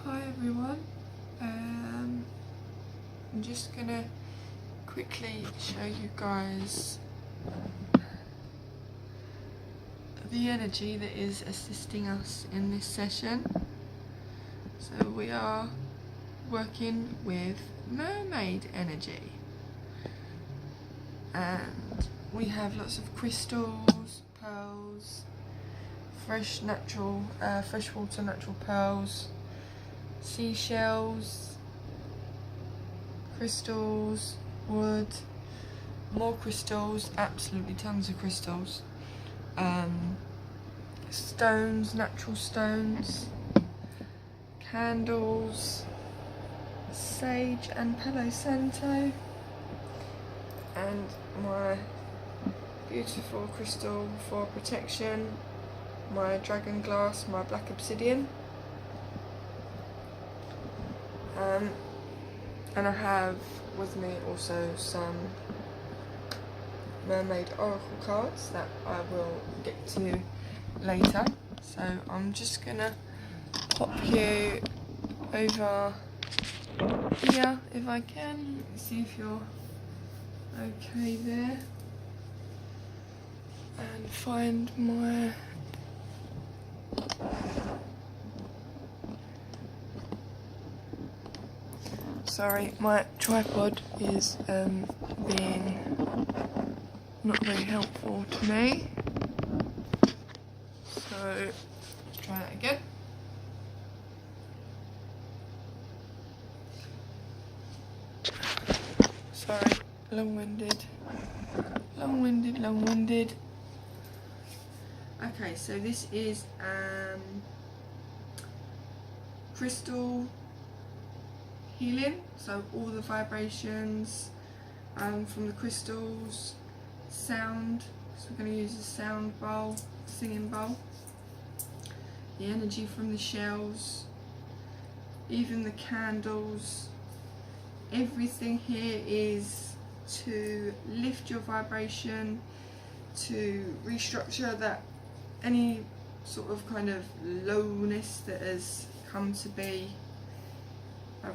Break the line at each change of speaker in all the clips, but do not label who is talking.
Hi everyone, I'm just gonna quickly show you guys the energy that is assisting us in this session. So we are working with mermaid energy, and we have lots of crystals, pearls, freshwater natural pearls, seashells, crystals, wood, more crystals, absolutely tons of crystals, stones, natural stones, candles, sage and Palo Santo, and my beautiful crystal for protection, my dragon glass, my black obsidian. And I have with me also some mermaid oracle cards that I will get to later. So I'm just gonna pop you over here if I can. See if you're okay there. And find my sorry, my tripod is being not very helpful to me. So let's try that again. Sorry, long-winded. Okay, so this is crystal healing, so all the vibrations from the crystals, sound, so we're going to use a sound bowl, singing bowl, the energy from the shells, even the candles. Everything here is to lift your vibration, to restructure that any sort of kind of lowness that has come to be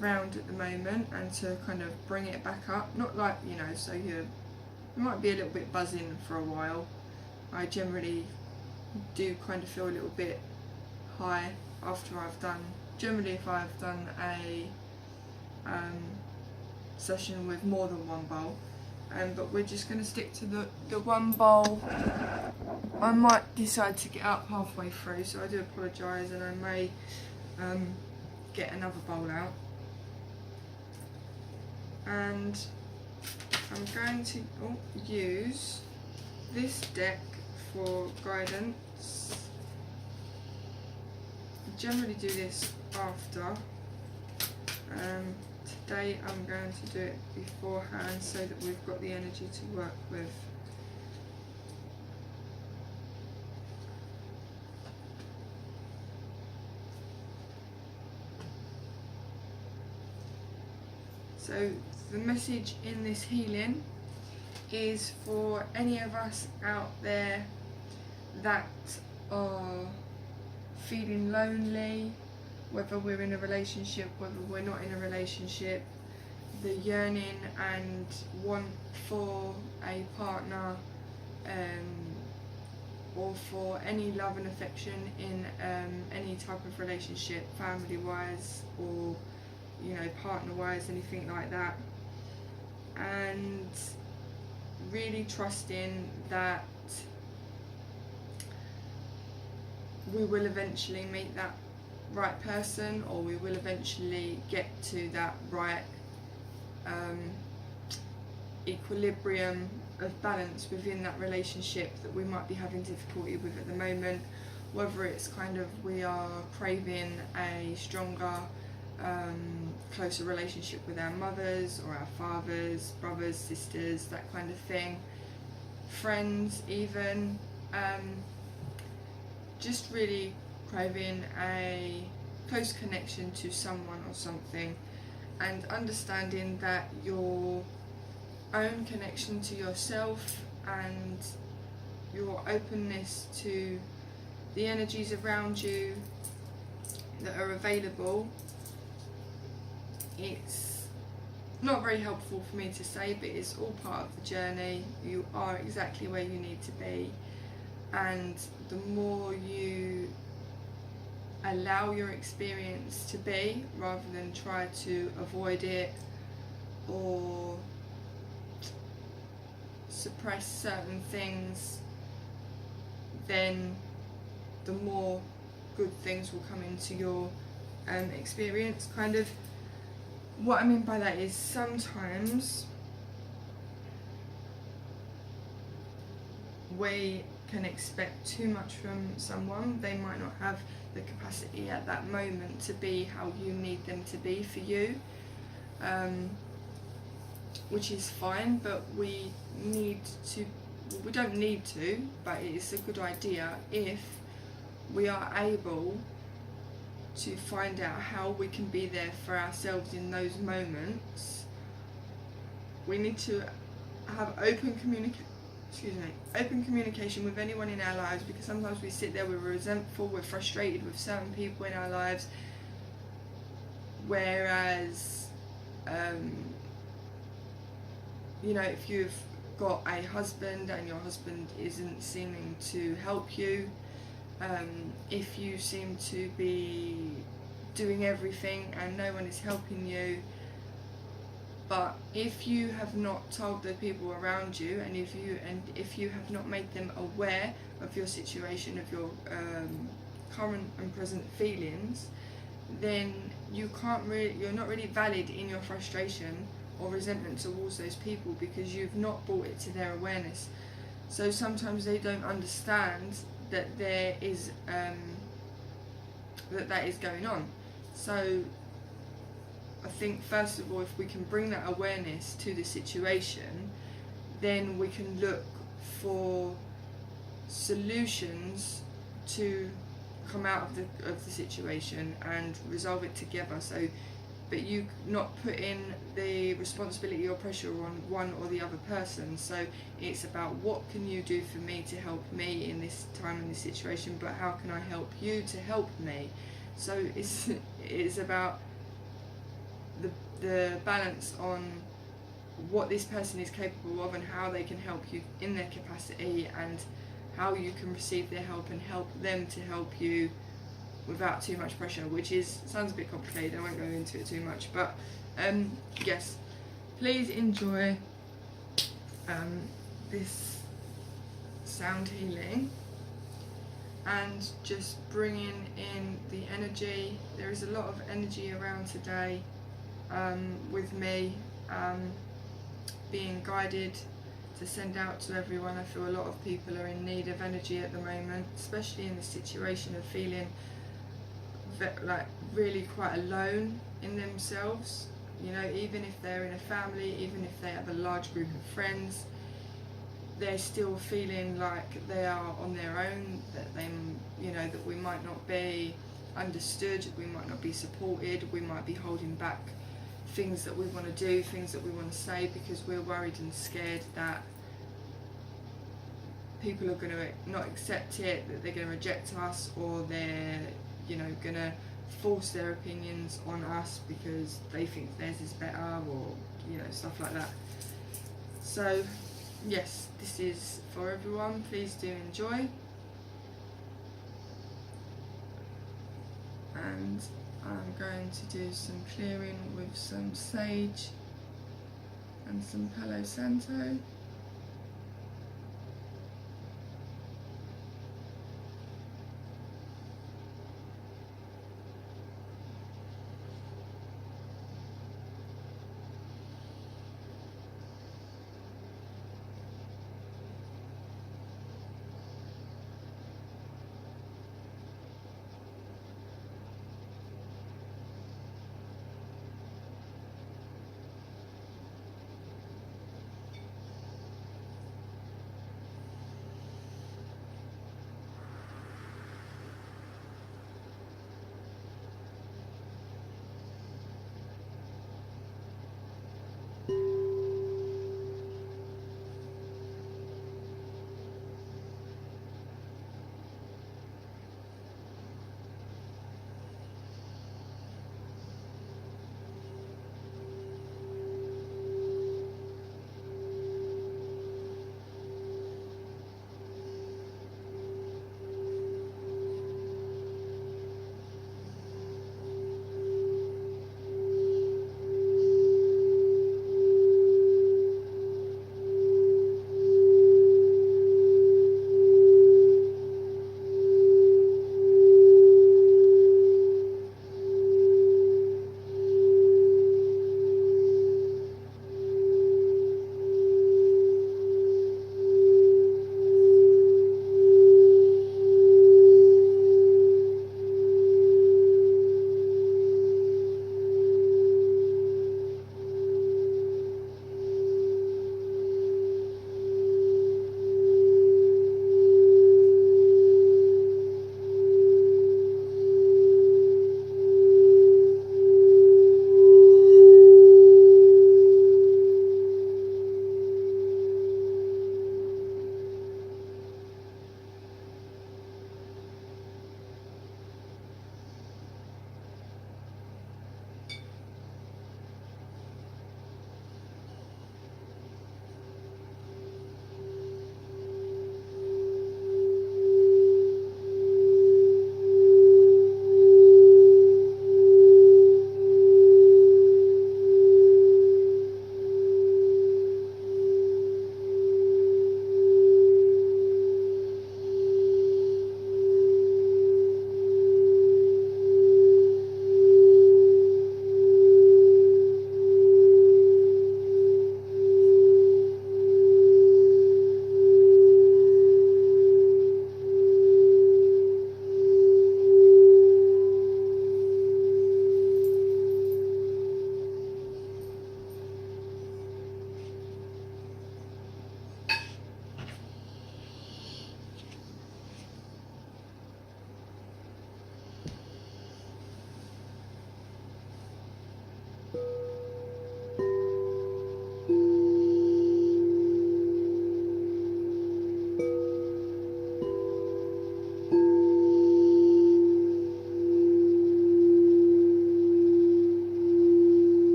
around at the moment, and to kind of bring it back up. Not like, you know, so you might be a little bit buzzing for a while. I generally do kind of feel a little bit high after I've done, generally if I've done a session with more than one bowl. But we're just going to stick to the one bowl. I might decide to get up halfway through, so I do apologise, and I may get another bowl out. And I'm going to use this deck for guidance. I generally do this after. Today I'm going to do it beforehand so that we've got the energy to work with. So the message in this healing is for any of us out there that are feeling lonely, whether we're in a relationship, whether we're not in a relationship, the yearning and want for a partner, or for any love and affection in any type of relationship, family-wise or, you know, partner-wise, anything like that. And really trusting that we will eventually meet that right person, or we will eventually get to that right equilibrium of balance within that relationship that we might be having difficulty with at the moment, whether it's kind of we are craving a stronger, closer relationship with our mothers or our fathers, brothers, sisters, that kind of thing, friends even, just really craving a close connection to someone or something, and understanding that your own connection to yourself and your openness to the energies around you that are available it's not very helpful for me to say, but it's all part of the journey. You are exactly where you need to be, and the more you allow your experience to be rather than try to avoid it or suppress certain things, then the more good things will come into your experience. Kind of what I mean by that is sometimes we can expect too much from someone. They might not have the capacity at that moment to be how you need them to be for you, which is fine, but we don't need to, but it's a good idea if we are able to find out how we can be there for ourselves in those moments. We need to have open communication with anyone in our lives, because sometimes we sit there, we're resentful, we're frustrated with certain people in our lives, whereas if you've got a husband and your husband isn't seeming to help you, if you seem to be doing everything and no one is helping you, but if you have not told the people around you, and if you have not made them aware of your situation, of your current and present feelings, then you're not really valid in your frustration or resentment towards those people, because you've not brought it to their awareness. So sometimes they don't understand that there is that is going on. So I think first of all, if we can bring that awareness to the situation, then we can look for solutions to come out of the situation and resolve it together. So, but you not put in the responsibility or pressure on one or the other person. So it's about, what can you do for me to help me in this time, in this situation, but how can I help you to help me? So it's about the balance on what this person is capable of and how they can help you in their capacity, and how you can receive their help and help them to help you without too much pressure, which sounds a bit complicated. I won't go into it too much, but yes, please enjoy this sound healing and just bringing in the energy. There is a lot of energy around today with me being guided to send out to everyone. I feel a lot of people are in need of energy at the moment, especially in the situation of feeling like really quite alone in themselves. Even if they're in a family, even if they have a large group of friends, they're still feeling like they are on their own, that that we might not be understood, we might not be supported, we might be holding back things that we want to do, things that we want to say, because we're worried and scared that people are going to not accept it, that they're going to reject us, or they're going to force their opinions on us because they think theirs is better, or stuff like that. So yes, this is for everyone. Please do enjoy, and I'm going to do some clearing with some sage and some Palo Santo.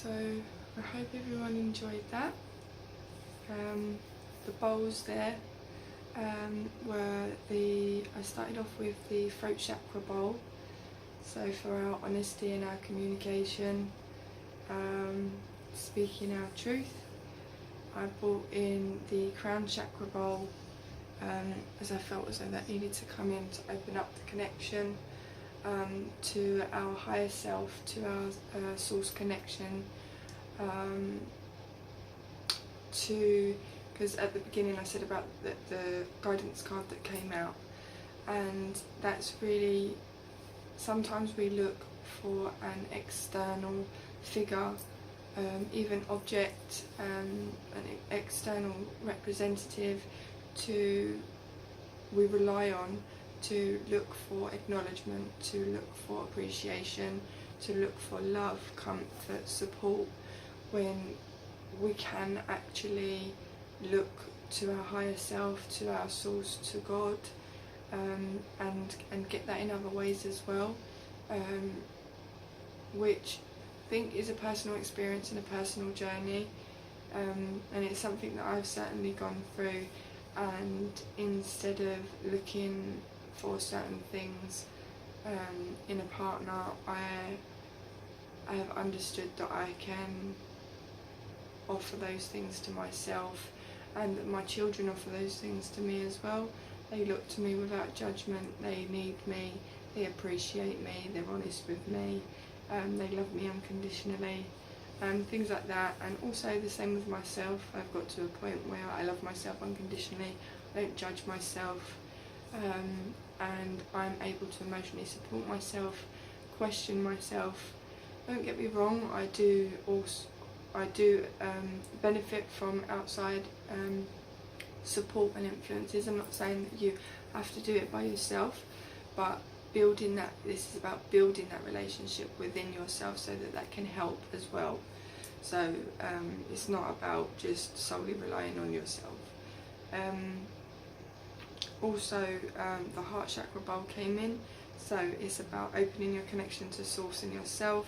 So I hope everyone enjoyed that. The bowls there I started off with the throat chakra bowl, so for our honesty and our communication, speaking our truth. I brought in the crown chakra bowl as I felt as though that needed to come in to open up the connection to our higher self, to our source connection, because at the beginning I said about the guidance card that came out, and that's really, sometimes we look for an external figure, even object, an external representative we rely on to look for acknowledgement, to look for appreciation, to look for love, comfort, support, when we can actually look to our higher self, to our source, to God, and get that in other ways as well, which I think is a personal experience and a personal journey, and it's something that I've certainly gone through. And instead of looking for certain things in a partner, I have understood that I can offer those things to myself, and that my children offer those things to me as well. They look to me without judgment, they need me, they appreciate me, they're honest with me, they love me unconditionally, things like that. And also the same with myself. I've got to a point where I love myself unconditionally, I don't judge myself, and I'm able to emotionally support myself, question myself. Don't get me wrong, I do benefit from outside support and influences. I'm not saying that you have to do it by yourself, but this is about building that relationship within yourself so that that can help as well. So it's not about just solely relying on yourself. Also, the heart chakra bowl came in, so it's about opening your connection to source and yourself.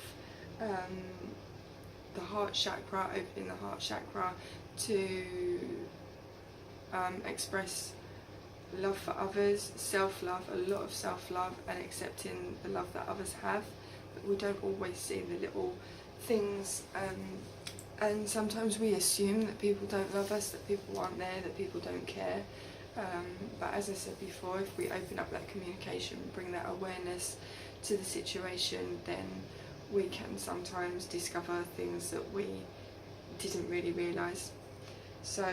The heart chakra, opening the heart chakra to express love for others, self-love, a lot of self-love, and accepting the love that others have. But we don't always see the little things, and sometimes we assume that people don't love us, that people aren't there, that people don't care. But as I said before, if we open up that communication, bring that awareness to the situation, then we can sometimes discover things that we didn't really realise. So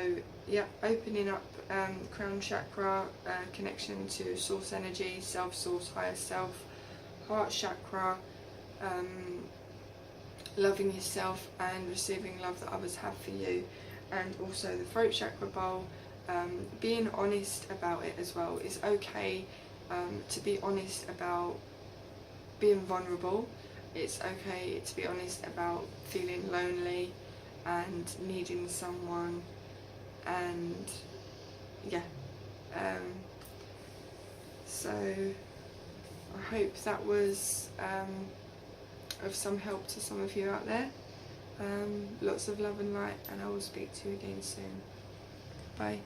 yeah, opening up crown chakra, connection to source energy, self-source, higher self, heart chakra, loving yourself and receiving love that others have for you, and also the throat chakra bowl, being honest about it as well. It's okay to be honest about being vulnerable. It's okay to be honest about feeling lonely and needing someone, and yeah, so I hope that was of some help to some of you out there. Lots of love and light, and I will speak to you again soon. Bye.